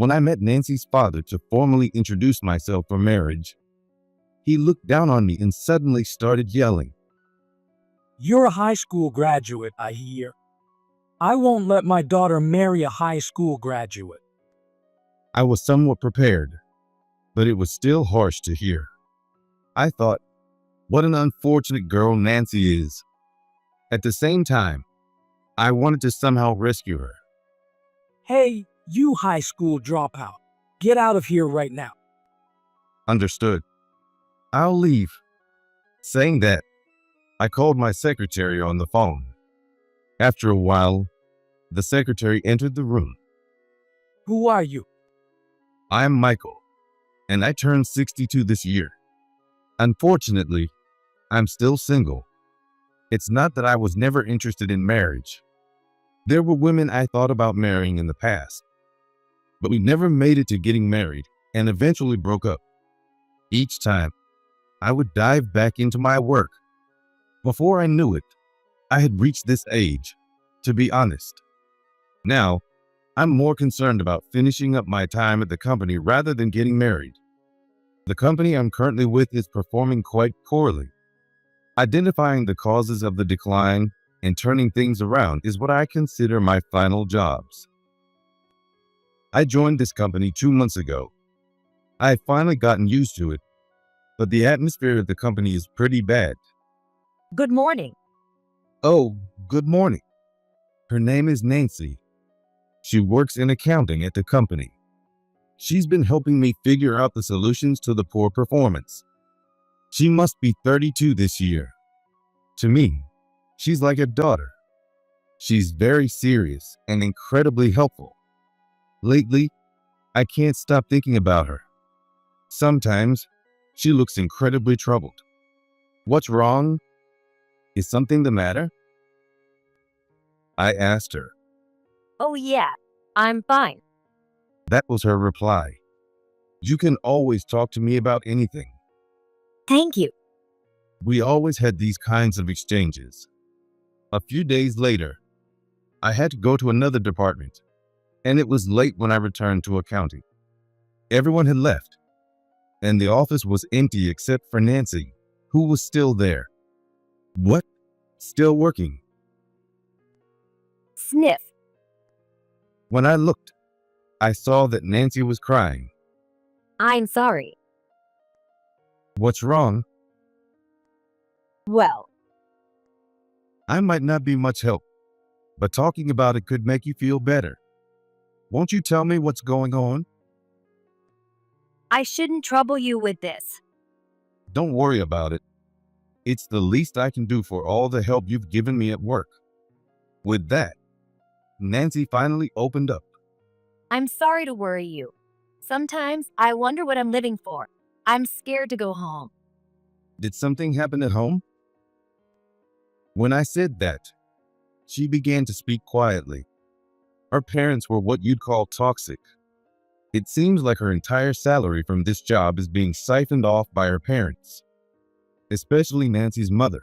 When I met Nancy's father to formally introduce myself for marriage, he looked down on me and suddenly started yelling. You're a high school graduate, I hear. I won't let my daughter marry a high school graduate. I was somewhat prepared, but it was still harsh to hear. I thought, what an unfortunate girl Nancy is. At the same time, I wanted to somehow rescue her. Hey, you high school dropout. Get out of here right now. Understood. I'll leave. Saying that, I called my secretary on the phone. After a while, the secretary entered the room. Who are you? I'm Michael, and I turned 62 this year. Unfortunately, I'm still single. It's not that I was never interested in marriage. There were women I thought about marrying in the past, but we never made it to getting married and eventually broke up. Each time, I would dive back into my work. Before I knew it, I had reached this age, to be honest. Now, I'm more concerned about finishing up my time at the company rather than getting married. The company I'm currently with is performing quite poorly. Identifying the causes of the decline and turning things around is what I consider my final jobs. I joined this company 2 months ago. I have finally gotten used to it, but the atmosphere of the company is pretty bad. Good morning. Oh, good morning. Her name is Nancy. She works in accounting at the company. She's been helping me figure out the solutions to the poor performance. She must be 32 this year. To me, she's like a daughter. She's very serious and incredibly helpful. Lately, I can't stop thinking about her. Sometimes, she looks incredibly troubled. What's wrong? Is something the matter? I asked her. Oh yeah, I'm fine. That was her reply. You can always talk to me about anything. Thank you. We always had these kinds of exchanges. A few days later, I had to go to another department, and it was late when I returned to accounting. Everyone had left, and the office was empty except for Nancy, who was still there. What? Still working? Sniff. When I looked, I saw that Nancy was crying. I'm sorry. What's wrong? Well, I might not be much help, but talking about it could make you feel better. Won't you tell me what's going on? I shouldn't trouble you with this. Don't worry about it. It's the least I can do for all the help you've given me at work. With that, Nancy finally opened up. I'm sorry to worry you. Sometimes I wonder what I'm living for. I'm scared to go home. Did something happen at home? When I said that, she began to speak quietly. Her parents were what you'd call toxic. It seems like her entire salary from this job is being siphoned off by her parents, especially Nancy's mother,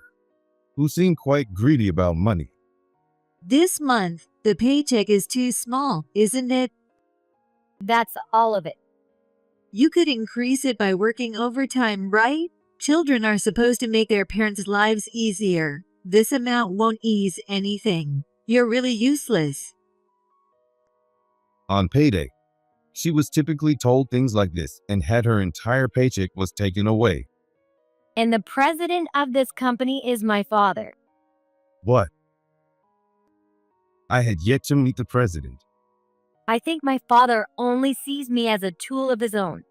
who seemed quite greedy about money. This month, the paycheck is too small, isn't it? That's all of it. You could increase it by working overtime, right? Children are supposed to make their parents' lives easier. This amount won't ease anything. You're really useless. On payday, she was typically told things like this and had her entire paycheck was taken away. And the president of this company is my father. What? I had yet to meet the president. I think my father only sees me as a tool of his own.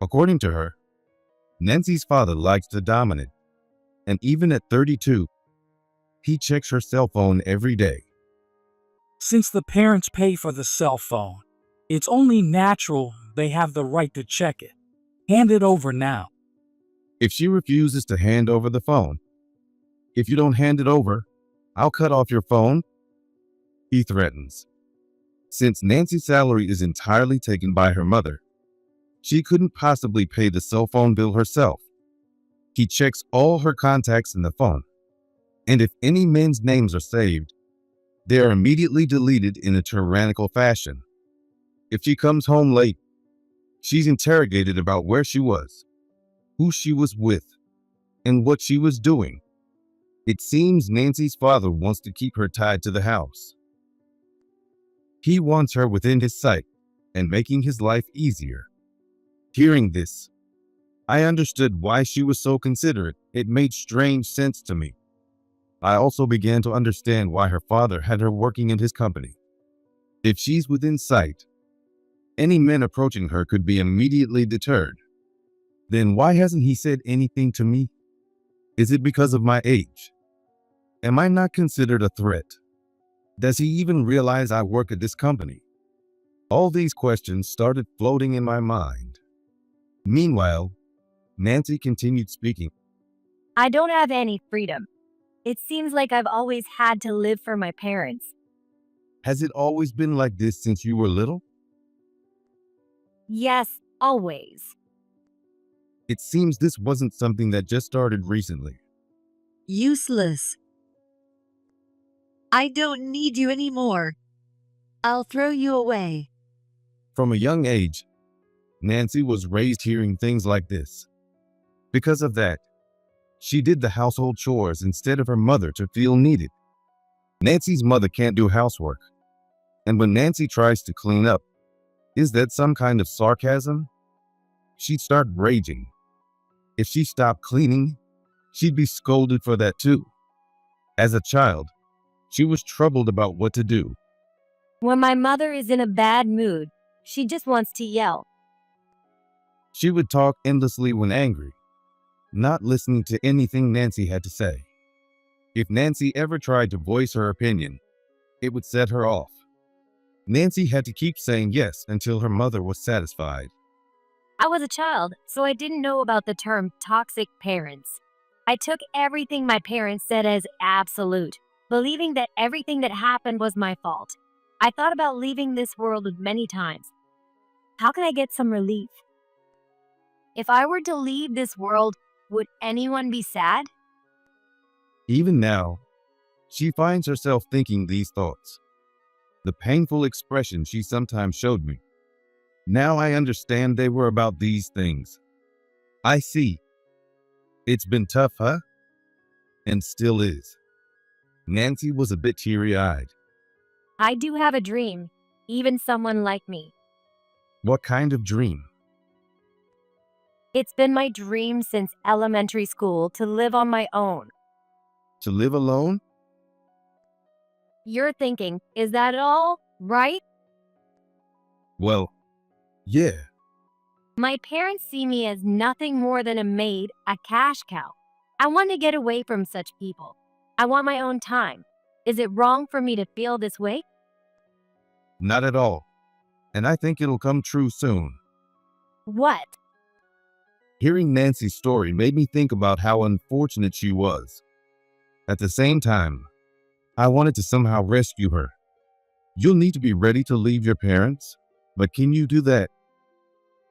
According to her, Nancy's father likes to dominate, and even at 32, he checks her cell phone every day. Since the parents pay for the cell phone, it's only natural they have the right to check it. Hand it over now. If she refuses to hand over the phone, if you don't hand it over, I'll cut off your phone, he threatens. Since Nancy's salary is entirely taken by her mother, she couldn't possibly pay the cell phone bill herself. He checks all her contacts in the phone, and if any men's names are saved, they are immediately deleted in a tyrannical fashion. If she comes home late, she's interrogated about where she was, who she was with, and what she was doing. It seems Nancy's father wants to keep her tied to the house. He wants her within his sight and making his life easier. Hearing this, I understood why she was so considerate. It made strange sense to me. I also began to understand why her father had her working in his company. If she's within sight, any men approaching her could be immediately deterred. Then why hasn't he said anything to me? Is it because of my age? Am I not considered a threat? Does he even realize I work at this company? All these questions started floating in my mind. Meanwhile, Nancy continued speaking. I don't have any freedom. It seems like I've always had to live for my parents. Has it always been like this since you were little? Yes, always. It seems this wasn't something that just started recently. Useless. I don't need you anymore. I'll throw you away. From a young age, Nancy was raised hearing things like this. Because of that, she did the household chores instead of her mother to feel needed. Nancy's mother can't do housework, and when Nancy tries to clean up, is that some kind of sarcasm? She'd start raging. If she stopped cleaning, she'd be scolded for that too. As a child, she was troubled about what to do. When my mother is in a bad mood, she just wants to yell. She would talk endlessly when angry, not listening to anything Nancy had to say. If Nancy ever tried to voice her opinion, it would set her off. Nancy had to keep saying yes until her mother was satisfied. I was a child, so I didn't know about the term toxic parents. I took everything my parents said as absolute, believing that everything that happened was my fault. I thought about leaving this world many times. How can I get some relief? If I were to leave this world, would anyone be sad? Even now, she finds herself thinking these thoughts. The painful expression she sometimes showed me. Now I understand they were about these things. I see. It's been tough, huh? And still is. Nancy was a bit teary-eyed. I do have a dream, even someone like me. What kind of dream? It's been my dream since elementary school to live on my own. To live alone? You're thinking, is that all, right? Well, yeah. My parents see me as nothing more than a maid, a cash cow. I want to get away from such people. I want my own time. Is it wrong for me to feel this way? Not at all. And I think it'll come true soon. What? Hearing Nancy's story made me think about how unfortunate she was. At the same time, I wanted to somehow rescue her. You'll need to be ready to leave your parents, but can you do that?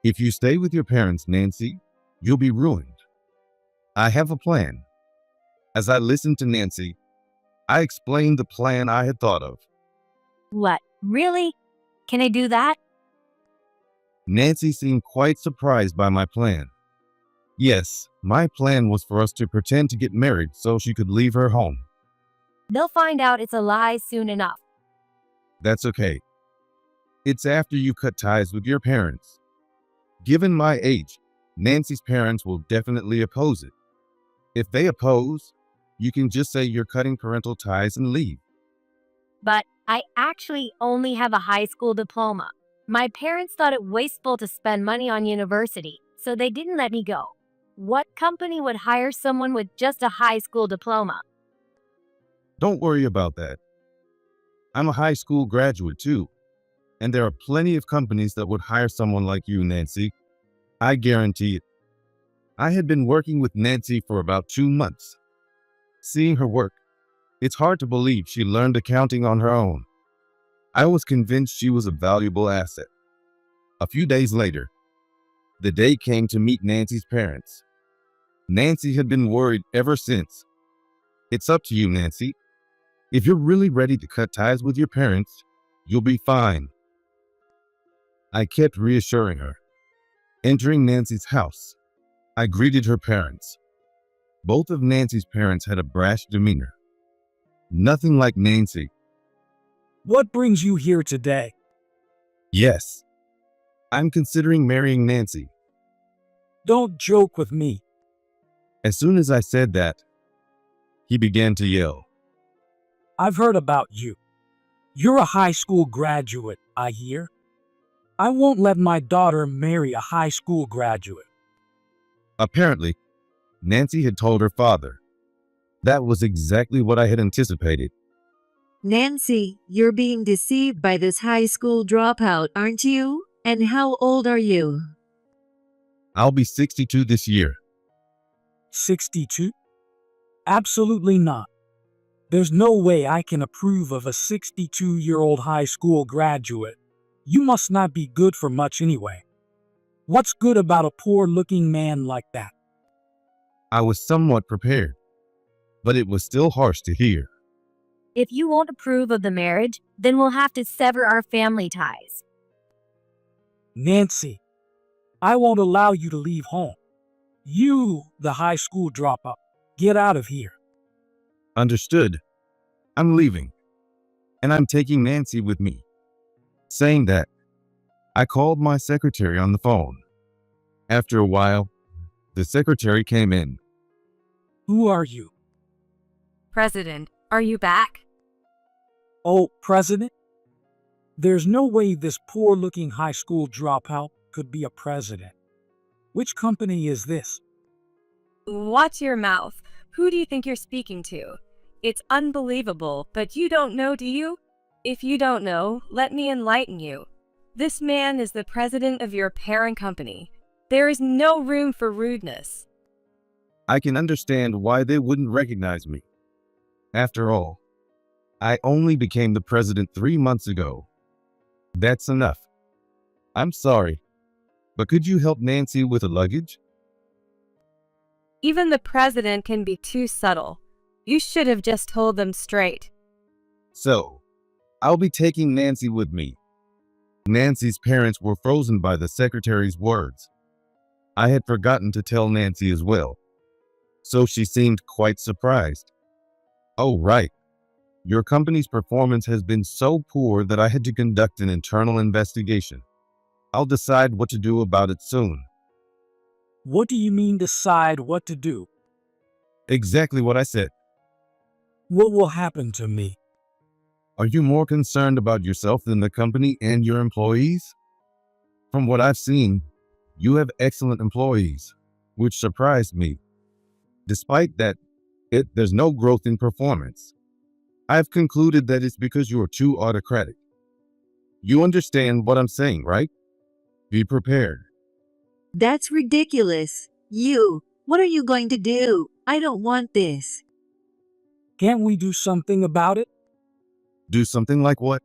If you stay with your parents, Nancy, you'll be ruined. I have a plan. As I listened to Nancy, I explained the plan I had thought of. What? Really? Can I do that? Nancy seemed quite surprised by my plan. Yes, my plan was for us to pretend to get married so she could leave her home. They'll find out it's a lie soon enough. That's okay. It's after you cut ties with your parents. Given my age, Nancy's parents will definitely oppose it. If they oppose, you can just say you're cutting parental ties and leave. But I actually only have a high school diploma. My parents thought it wasteful to spend money on university, so they didn't let me go. What company would hire someone with just a high school diploma? Don't worry about that. I'm a high school graduate too, and there are plenty of companies that would hire someone like you, Nancy. I guarantee it. I had been working with Nancy for about 2 months. Seeing her work, it's hard to believe she learned accounting on her own. I was convinced she was a valuable asset. A few days later, the day came to meet Nancy's parents. Nancy had been worried ever since. It's up to you, Nancy. If you're really ready to cut ties with your parents, you'll be fine. I kept reassuring her. Entering Nancy's house, I greeted her parents. Both of Nancy's parents had a brash demeanor. Nothing like Nancy. What brings you here today? Yes, I'm considering marrying Nancy. Don't joke with me. As soon as I said that, he began to yell. I've heard about you. You're a high school graduate, I hear. I won't let my daughter marry a high school graduate. Apparently, Nancy had told her father. That was exactly what I had anticipated. Nancy, you're being deceived by this high school dropout, aren't you? And how old are you? I'll be 62 this year. 62? Absolutely not. There's no way I can approve of a 62-year-old high school graduate. You must not be good for much anyway. What's good about a poor-looking man like that? I was somewhat prepared, but it was still harsh to hear. If you won't approve of the marriage, then we'll have to sever our family ties. Nancy, I won't allow you to leave home. You, the high school dropout, get out of here. Understood. I'm leaving, and I'm taking Nancy with me. Saying that, I called my secretary on the phone. After a while, the secretary came in. Who are you? President, are you back? Oh, President? There's no way this poor-looking high school dropout could be a president. Which company is this? Watch your mouth. Who do you think you're speaking to? It's unbelievable, but you don't know, do you? If you don't know, let me enlighten you. This man is the president of your parent company. There is no room for rudeness. I can understand why they wouldn't recognize me. After all, I only became the president 3 months ago. That's enough. I'm sorry, but could you help Nancy with the luggage? Even the president can be too subtle. You should have just told them straight. So, I'll be taking Nancy with me. Nancy's parents were frozen by the secretary's words. I had forgotten to tell Nancy as well, so she seemed quite surprised. Oh, right. Your company's performance has been so poor that I had to conduct an internal investigation. I'll decide what to do about it soon. What do you mean decide what to do? Exactly what I said. What will happen to me? Are you more concerned about yourself than the company and your employees? From what I've seen, you have excellent employees, which surprised me. Despite that, there's no growth in performance. I've concluded that it's because you are too autocratic. You understand what I'm saying, right? Be prepared. That's ridiculous. What are you going to do? I don't want this. Can't we do something about it? Do something like what?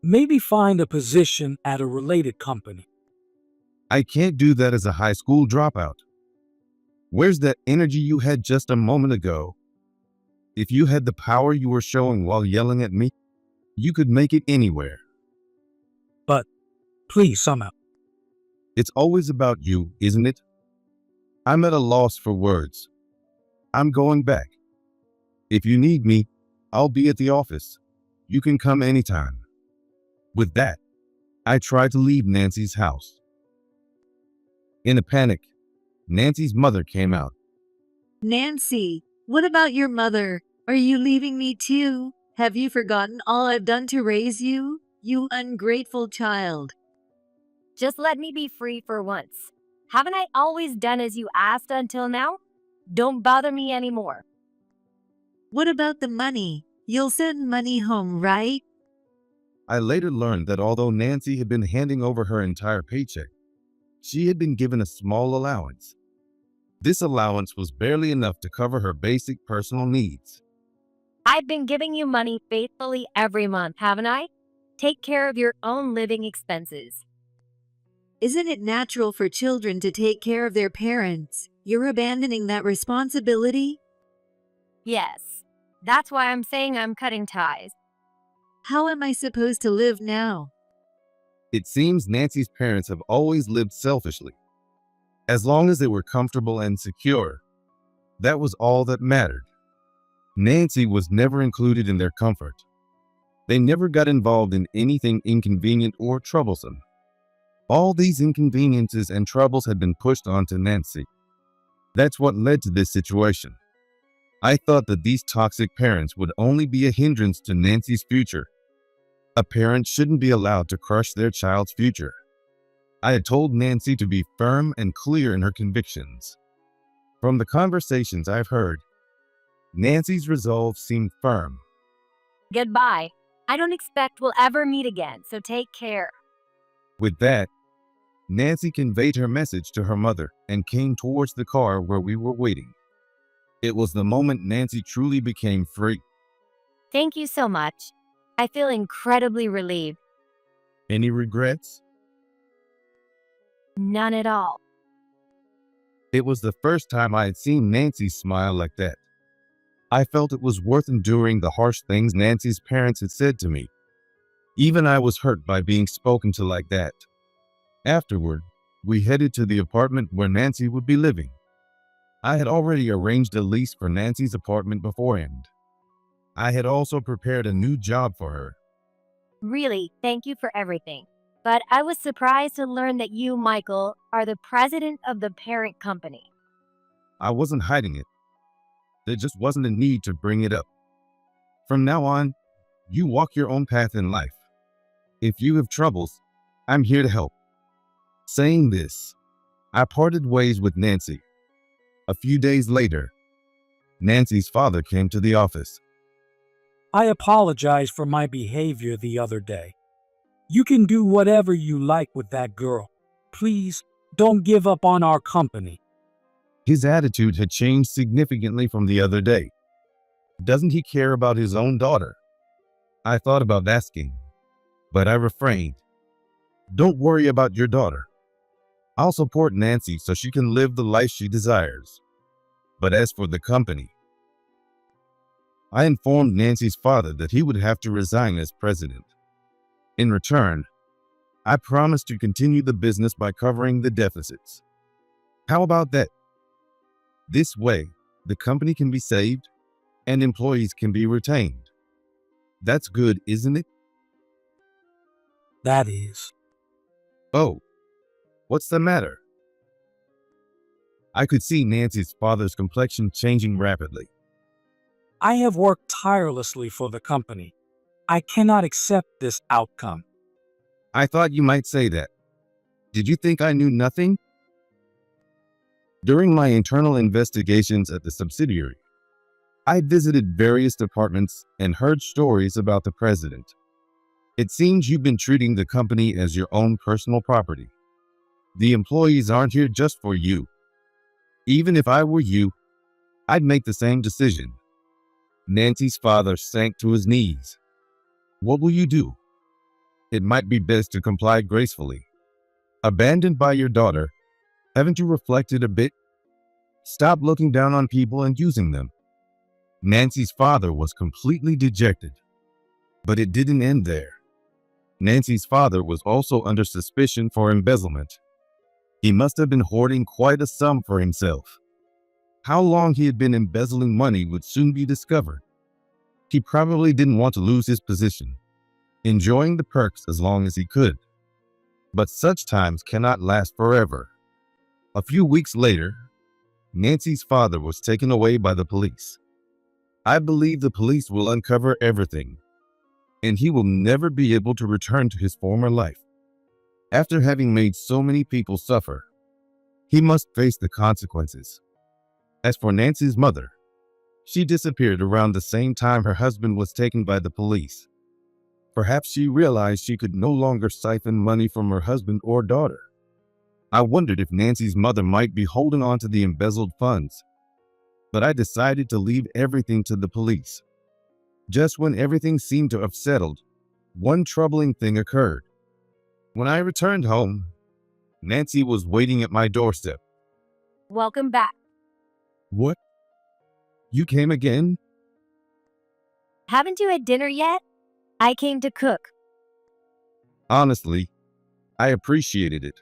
Maybe find a position at a related company. I can't do that as a high school dropout. Where's that energy you had just a moment ago? If you had the power you were showing while yelling at me, you could make it anywhere. But please, somehow. It's always about you, isn't it? I'm at a loss for words. I'm going back. If you need me, I'll be at the office. You can come anytime. With that, I tried to leave Nancy's house. In a panic, Nancy's mother came out. Nancy, what about your mother? Are you leaving me too? Have you forgotten all I've done to raise you? You ungrateful child. Just let me be free for once. Haven't I always done as you asked until now? Don't bother me anymore. What about the money? You'll send money home, right? I later learned that although Nancy had been handing over her entire paycheck, she had been given a small allowance. This allowance was barely enough to cover her basic personal needs. I've been giving you money faithfully every month, haven't I? Take care of your own living expenses. Isn't it natural for children to take care of their parents? You're abandoning that responsibility? Yes. That's why I'm saying I'm cutting ties. How am I supposed to live now? It seems Nancy's parents have always lived selfishly. As long as they were comfortable and secure, that was all that mattered. Nancy was never included in their comfort. They never got involved in anything inconvenient or troublesome. All these inconveniences and troubles had been pushed onto Nancy. That's what led to this situation. I thought that these toxic parents would only be a hindrance to Nancy's future. A parent shouldn't be allowed to crush their child's future. I had told Nancy to be firm and clear in her convictions. From the conversations I've heard, Nancy's resolve seemed firm. Goodbye. I don't expect we'll ever meet again, so take care. With that, Nancy conveyed her message to her mother and came towards the car where we were waiting. It was the moment Nancy truly became free. Thank you so much. I feel incredibly relieved. Any regrets? None at all. It was the first time I had seen Nancy smile like that. I felt it was worth enduring the harsh things Nancy's parents had said to me. Even I was hurt by being spoken to like that. Afterward, we headed to the apartment where Nancy would be living. I had already arranged a lease for Nancy's apartment beforehand. I had also prepared a new job for her. Really, thank you for everything. But I was surprised to learn that you, Michael, are the president of the parent company. I wasn't hiding it. There just wasn't a need to bring it up. From now on, you walk your own path in life. If you have troubles, I'm here to help. Saying this, I parted ways with Nancy. A few days later, Nancy's father came to the office. I apologize for my behavior the other day. You can do whatever you like with that girl. Please, don't give up on our company. His attitude had changed significantly from the other day. Doesn't he care about his own daughter? I thought about asking, but I refrained. Don't worry about your daughter. I'll support Nancy so she can live the life she desires. But as for the company, I informed Nancy's father that he would have to resign as president. In return, I promised to continue the business by covering the deficits. How about that? This way, the company can be saved and employees can be retained. That's good, isn't it? That is. Oh, what's the matter? I could see Nancy's father's complexion changing rapidly. I have worked tirelessly for the company. I cannot accept this outcome. I thought you might say that. Did you think I knew nothing? During my internal investigations at the subsidiary, I visited various departments and heard stories about the president. It seems you've been treating the company as your own personal property. The employees aren't here just for you. Even if I were you, I'd make the same decision. Nancy's father sank to his knees. What will you do? It might be best to comply gracefully. Abandoned by your daughter, haven't you reflected a bit? Stop looking down on people and using them. Nancy's father was completely dejected. But it didn't end there. Nancy's father was also under suspicion for embezzlement. He must have been hoarding quite a sum for himself. How long he had been embezzling money would soon be discovered. He probably didn't want to lose his position, enjoying the perks as long as he could. But such times cannot last forever. A few weeks later, Nancy's father was taken away by the police. I believe the police will uncover everything, and he will never be able to return to his former life. After having made so many people suffer, he must face the consequences. As for Nancy's mother, she disappeared around the same time her husband was taken by the police. Perhaps she realized she could no longer siphon money from her husband or daughter. I wondered if Nancy's mother might be holding on to the embezzled funds, but I decided to leave everything to the police. Just when everything seemed to have settled, one troubling thing occurred. When I returned home, Nancy was waiting at my doorstep. Welcome back. What? You came again? Haven't you had dinner yet? I came to cook. Honestly, I appreciated it,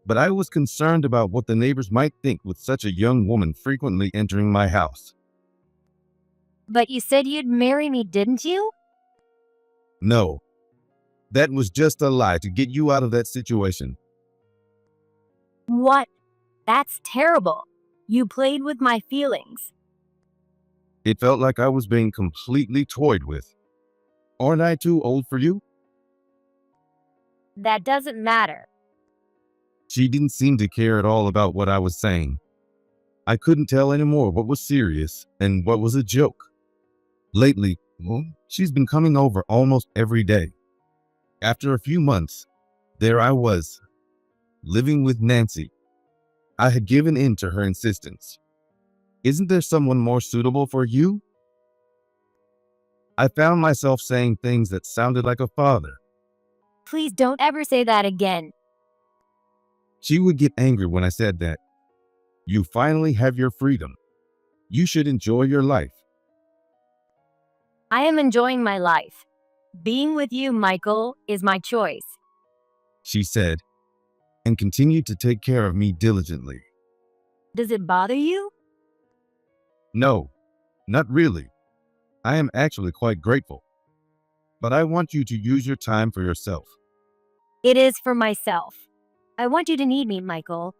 but I was concerned about what the neighbors might think with such a young woman frequently entering my house. But you said you'd marry me, didn't you? No, that was just a lie to get you out of that situation. What? That's terrible. You played with my feelings. It felt like I was being completely toyed with. Aren't I too old for you? That doesn't matter. She didn't seem to care at all about what I was saying. I couldn't tell anymore what was serious and what was a joke. Lately, she's been coming over almost every day. After a few months, there I was, living with Nancy. I had given in to her insistence. Isn't there someone more suitable for you? I found myself saying things that sounded like a father. Please don't ever say that again. She would get angry when I said that. You finally have your freedom. You should enjoy your life. I am enjoying my life. Being with you, Michael, is my choice. She said, and continued to take care of me diligently. Does it bother you? No, not really. I am actually quite grateful. But I want you to use your time for yourself. It is for myself. I want you to need me, Michael.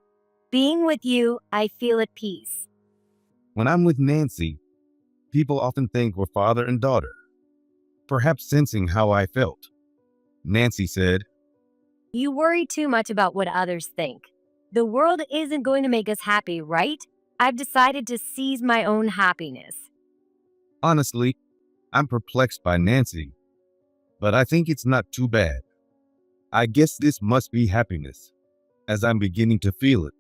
Being with you, I feel at peace. When I'm with Nancy, people often think we're father and daughter, perhaps sensing how I felt. Nancy said, You worry too much about what others think. The world isn't going to make us happy, right? I've decided to seize my own happiness. Honestly, I'm perplexed by Nancy, but I think it's not too bad. I guess this must be happiness, as I'm beginning to feel it.